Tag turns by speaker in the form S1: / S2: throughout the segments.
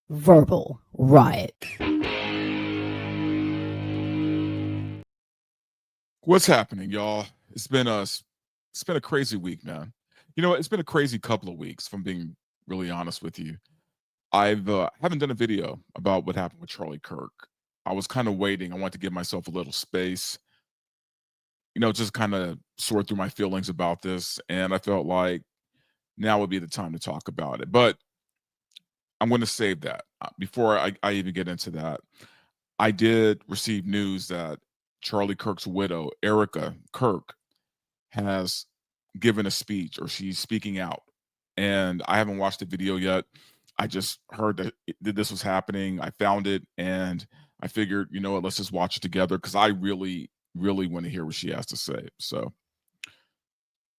S1: Verbal Riot.
S2: What's happening, y'all? It's been a crazy week, man. You know what? It's been a crazy couple of weeks, if I'm being really honest with you. I've haven't done a video about what happened with Charlie Kirk. I was kind of waiting. I wanted to give myself a little space, just kind of sort through my feelings about this, and I felt like now would be the time to talk about it. But I'm going to save that before I even get into that. I did receive news that Charlie Kirk's widow, Erika Kirk, has given a speech or she's speaking out. And I haven't watched the video yet. I just heard that this was happening. I found it and I figured, you know what, let's just watch it together because I really, really want to hear what she has to say. So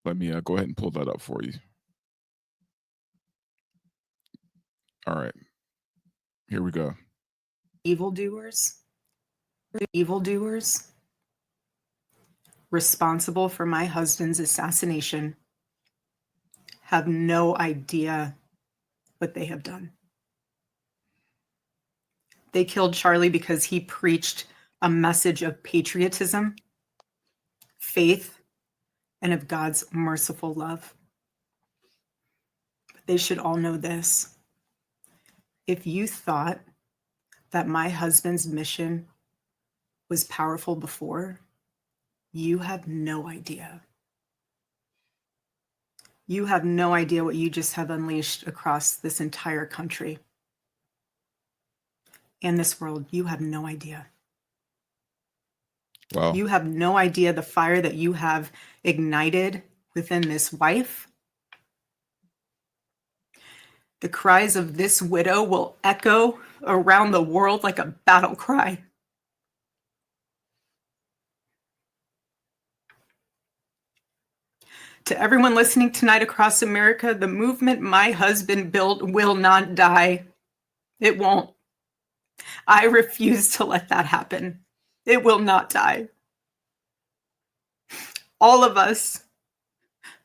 S2: let me go ahead and pull that up for you. All right, here we go.
S3: Evildoers responsible for my husband's assassination have no idea what they have done. They killed Charlie because he preached a message of patriotism, faith, and of God's merciful love. But they should all know this. If you thought that my husband's mission was powerful before, you have no idea. You have no idea what you just have unleashed across this entire country and this world. You have no idea.
S2: Wow.
S3: You have no idea the fire that you have ignited within this wife. The cries of this widow will echo around the world like a battle cry. To everyone listening tonight across America, the movement my husband built will not die. It won't. I refuse to let that happen. It will not die. All of us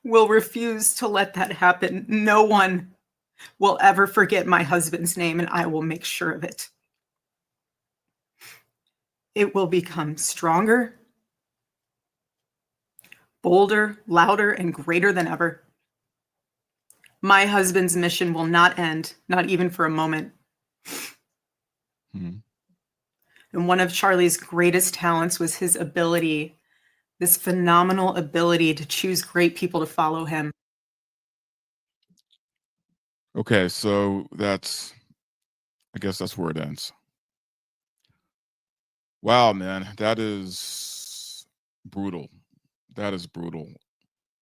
S3: will refuse to let that happen. No one will ever forget my husband's name, and I will make sure of it. It will become stronger, bolder, louder, and greater than ever. My husband's mission will not end, not even for a moment.
S2: Mhm.
S3: And one of Charlie's greatest talents was his ability, this phenomenal ability to choose great people to follow him.
S2: Okay, so I guess that's where it ends. Wow, man, that is brutal. That is brutal.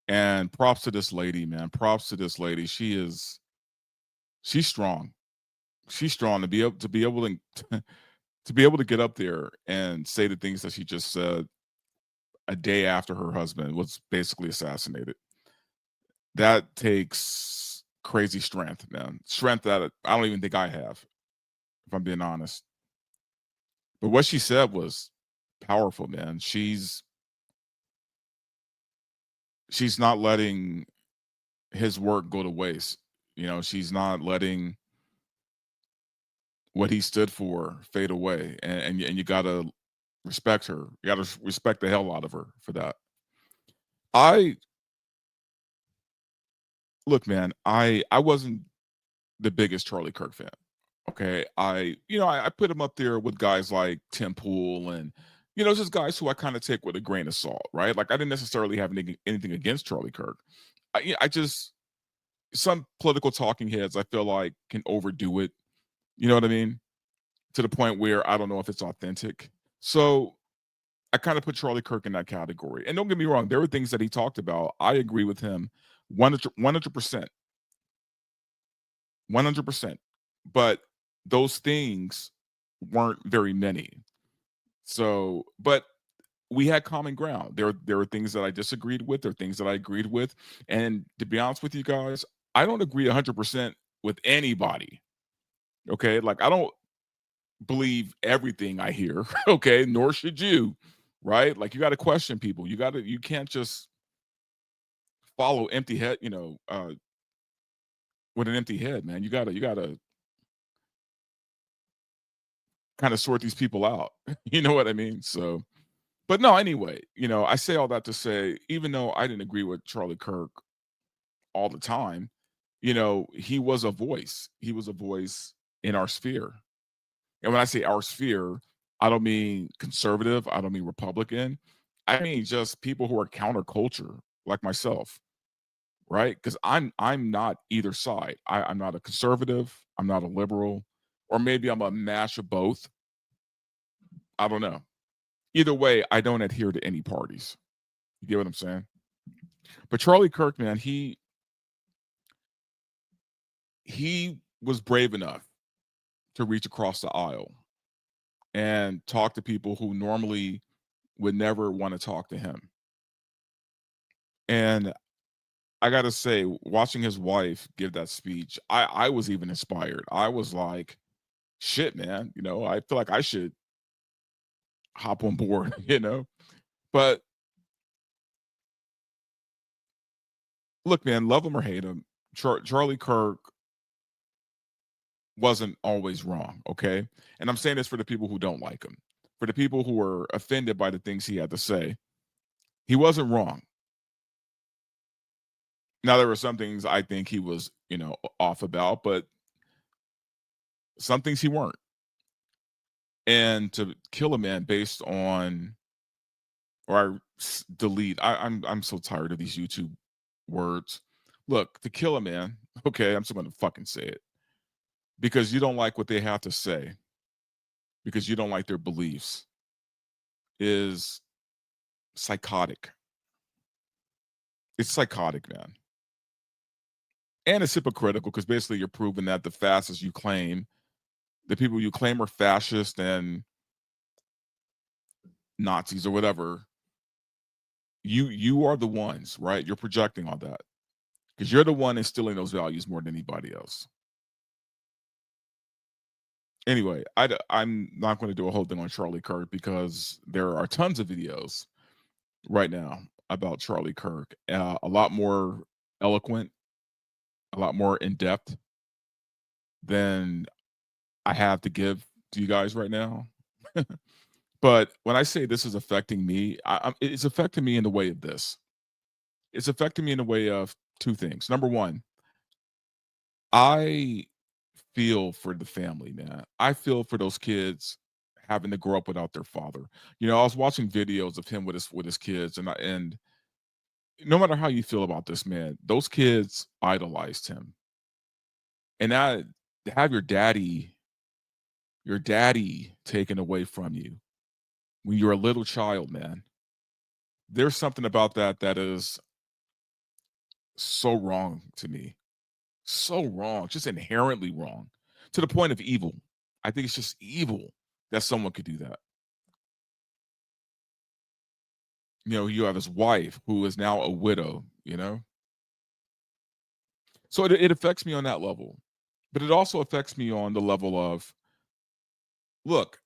S2: And props to this lady, man. Props to this lady. She's strong. She's strong to be able to be able to get up there and say the things that she just said a day after her husband was basically assassinated. That takes crazy strength, man. Strength that I don't even think I have, if I'm being honest. But what she said was powerful, man. She's not letting his work go to waste. She's not letting what he stood for fade away, and you gotta respect her. You gotta respect the hell out of her for that. I look, man. I wasn't the biggest Charlie Kirk fan. Okay, I put him up there with guys like Tim Pool and just guys who I kind of take with a grain of salt, right? Like I didn't necessarily have anything against Charlie Kirk. I just some political talking heads I feel like can overdo it. You know what I mean? To the point where I don't know if it's authentic. So I kind of put Charlie Kirk in that category. And don't get me wrong, there were things that he talked about. I agree with him 100%. 100%. But those things weren't very many. So, but we had common ground. There are things that I disagreed with, there are things that I agreed with. And to be honest with you guys, I don't agree 100% with anybody. Okay? Like I don't believe everything I hear, okay? Nor should you, right? Like you got to question people. You can't just follow empty head, with an empty head, man. You got to kind of sort these people out. You know what I mean? So, but no, anyway, I say all that to say, even though I didn't agree with Charlie Kirk all the time, he was a voice. He was a voice in our sphere. And when I say our sphere, I don't mean conservative, I don't mean Republican. I mean just people who are counterculture like myself, right? Because I'm not either side. I'm not a conservative, I'm not a liberal, or maybe I'm a mash of both. I don't know. Either way, I don't adhere to any parties. You get what I'm saying? But Charlie Kirk, man, he was brave enough to reach across the aisle and talk to people who normally would never want to talk to him. And I gotta say, watching his wife give that speech, I was even inspired. I was like, shit, man, I feel like I should hop on board, But look, man, love him or hate him, Charlie Kirk wasn't always wrong, okay? And I'm saying this for the people who don't like him, for the people who were offended by the things he had to say. He wasn't wrong. Now there were some things I think he was, off about, but some things he weren't. And to kill a man based on or delete. I'm so tired of these YouTube words. Look, to kill a man, okay, I'm just gonna fucking say it. Because you don't like what they have to say, because you don't like their beliefs, is psychotic. It's psychotic, man. And it's hypocritical because basically you're proving that the fascists you claim, the people you claim are fascist and Nazis or whatever, you are the ones, right? You're projecting all that because you're the one instilling those values more than anybody else. Anyway, I'm not going to do a whole thing on Charlie Kirk because there are tons of videos right now about Charlie Kirk, a lot more eloquent, a lot more in depth than I have to give to you guys right now. But when I say this is affecting me, it's affecting me in the way of this. It's affecting me in the way of two things. Number one, I feel for the family, man. I feel for those kids having to grow up without their father. I was watching videos of him with his kids, and no matter how you feel about this man, those kids idolized him. And that to have your daddy taken away from you when you're a little child, man. There's something about that is so wrong to me. So wrong, just inherently wrong to the point of evil. I think it's just evil that someone could do that. You have his wife who is now a widow. So it affects me on that level. But it also affects me on the level of look,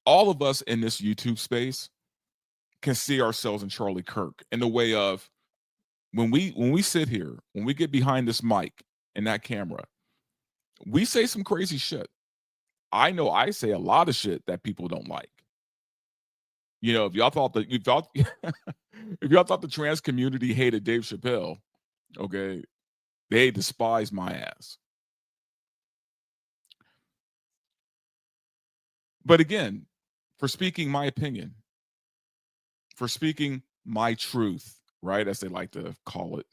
S2: all of us in this YouTube space can see ourselves in Charlie Kirk in the way of when we sit here, when we get behind this mic and that camera, we say some crazy shit. I know I say a lot of shit that people don't like. If y'all thought that you thought if y'all thought the trans community hated Dave Chappelle, okay, they despise my ass. But again, for speaking my opinion, for speaking my truth, right, as they like to call it,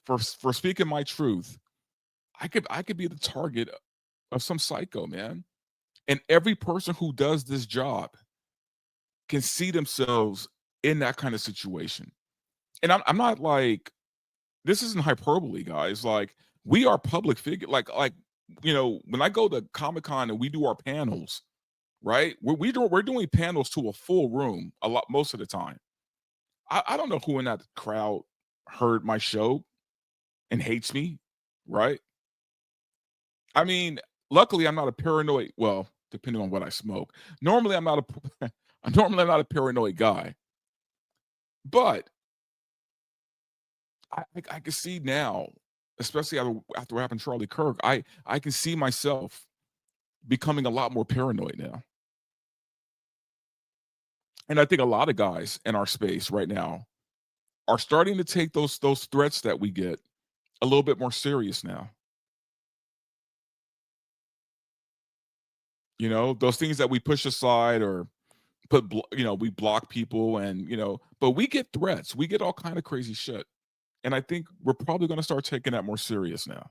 S2: for speaking my truth, I could be the target of some psycho, man. And every person who does this job can see themselves in that kind of situation. And I'm not like this isn't hyperbole, guys. Like we are public figure. Like when I go to Comic Con and we do our panels, right? We're doing panels to a full room a lot most of the time. I don't know who in that crowd heard my show and hates me, right? I mean, luckily I'm not a paranoid. Well, depending on what I smoke. Normally I'm not a normally I'm not a paranoid guy, but I can see now, especially after what happened to Charlie Kirk, I can see myself, becoming a lot more paranoid now. And I think a lot of guys in our space right now are starting to take those threats that we get a little bit more serious now. You know, those things that we push aside or we block people, and but we get threats, we get all kind of crazy shit. And I think we're probably going to start taking that more serious now.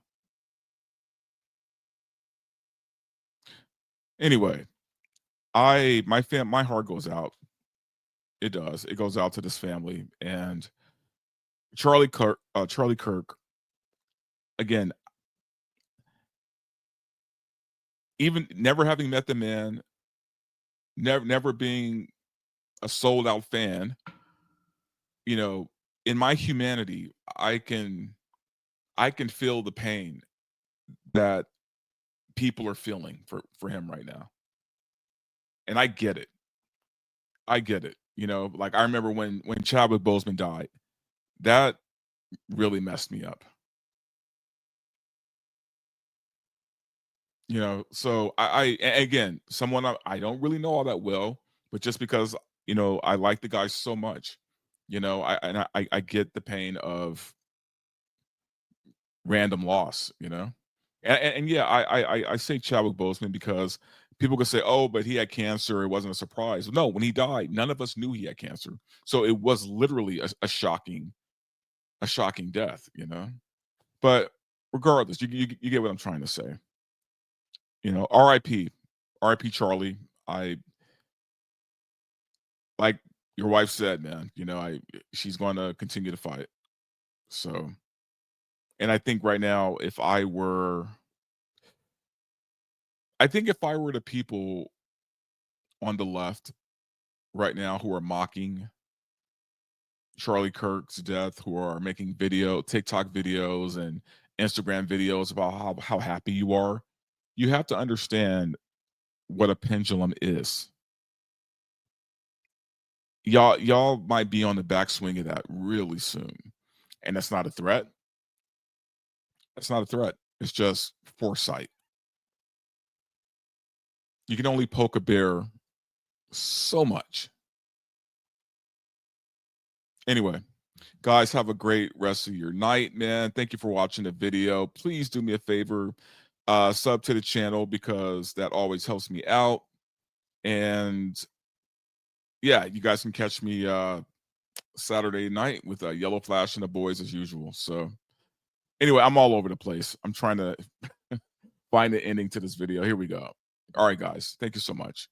S2: Anyway, my heart goes out. It does. It goes out to this family. And Charlie Kirk, again, even never having met the man, never being a sold out fan, in my humanity, I can feel the pain that people are feeling for him right now. And I get it. I get it. Like I remember when Chadwick Boseman died, that really messed me up. So again, someone I don't really know all that well, but just because I like the guy so much, I get the pain of random loss, and yeah, I say Chadwick Boseman because people could say, oh, but he had cancer, it wasn't a surprise. No, when he died, none of us knew he had cancer, so it was literally a shocking death, But regardless, you get what I'm trying to say. R.I.P. Charlie. I like your wife said, man. She's going to continue to fight. So, and I think right now, if I were the people on the left right now who are mocking Charlie Kirk's death, who are making TikTok videos and Instagram videos about how happy you are, you have to understand what a pendulum is. Y'all might be on the backswing of that really soon. And that's not a threat. That's not a threat. It's just foresight. You can only poke a bear so much. Anyway, guys, have a great rest of your night, man. Thank you for watching the video. Please do me a favor, sub to the channel because that always helps me out. And yeah, you guys can catch me Saturday night with Yellow Flash and the boys as usual. So anyway, I'm all over the place. I'm trying to find the ending to this video. Here we go. All right, guys. Thank you so much.